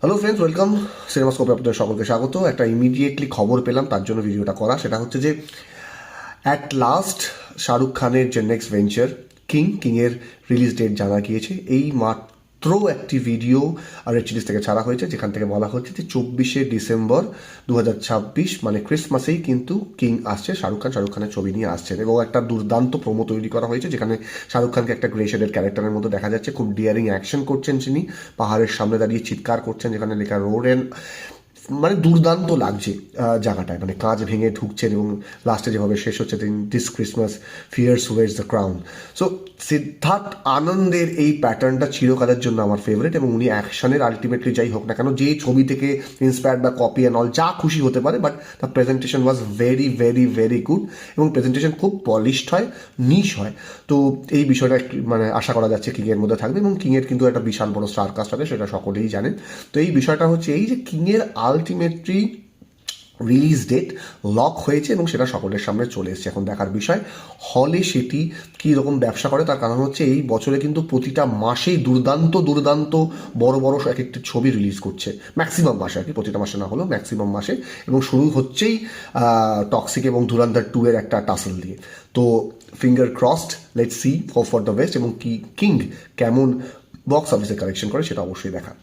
Hello friends, welcome সিনেমাস্কোপে আপনাদের সকলকে স্বাগত। একটা ইমিডিয়েটলি খবর পেলাম, তার জন্য ভিডিওটা করা। সেটা হচ্ছে যে অ্যাট লাস্ট শাহরুখ খানের যে নেক্সট ভেঞ্চার কিংয়ের রিলিজ ডেট জানা গিয়েছে। এই মাত্র একটি ভিডিও রেড চিলিজ থেকে ছাড়া হয়েছে, যেখান থেকে বলা হচ্ছে যে 24শে ডিসেম্বর 2026 মানে ক্রিসমাসেই কিন্তু কিং আসছে। শাহরুখ খানের ছবি নিয়ে আসছেন এবং একটা দুর্দান্ত প্রোমো তৈরি করা হয়েছে, যেখানে শাহরুখ খানকে একটা গ্রে শেডের ক্যারেক্টারের মধ্যে দেখা যাচ্ছে। খুব ডিয়ারিং অ্যাকশন করছেন তিনি, পাহাড়ের সামনে দাঁড়িয়ে চিৎকার করছেন, যেখানে লেখা রোড এন্ড মানে দুর্দান্ত লাগছে জায়গাটায়। মানে কাঁচ ভেঙে ঢুকছেন এবং লাস্টে যেভাবে শেষ হচ্ছে, this Christmas fears wears the crown. So Siddhartha আনন্দের এই প্যাটার্নটা চিরকালের জন্য আমার ফেভারিট, এবং উনি অ্যাকশনের আলটিমেটলি যাই হোক না কেন, যে ছবি থেকে ইন্সপায়ার্ড বা কপি অ্যান্ড অল যা খুশি হতে পারে, but the presentation was very very very good, এবং প্রেজেন্টেশন খুব পলিশড হয়, নিশ হয়। তো এই বিষয়টা মানে আশা করা যাচ্ছে কিংয়ের মধ্যে থাকবে, এবং কিংয়ের কিন্তু একটা বিশাল বড় স্টার কাস্ট আছে, সেটা সকলেই জানেন। তো এই বিষয়টা হচ্ছে এই যে কিংয়ের আলটিমেটলি রিলিজ ডেট লক হয়েছে এবং সেটা সকলের সামনে চলে এসেছে। এখন দেখার বিষয় হলে সেটি কী রকম ব্যবসা করে। তার কারণ হচ্ছে এই বছরে কিন্তু প্রতিটা মাসেই দুর্দান্ত দুর্দান্ত বড় বড় এক একটি ছবি রিলিজ করছে, ম্যাক্সিমাম মাসে আর কি, প্রতিটা মাসে না হলেও ম্যাক্সিমাম মাসে। এবং শুরু হচ্ছেই টক্সিক এবং ধুরন্ধর 2 এর একটা টাসল দিয়ে। তো finger crossed, let's see, hope for the best, এবং কিং কেমন বক্স অফিসে কালেকশন করে সেটা অবশ্যই দেখা।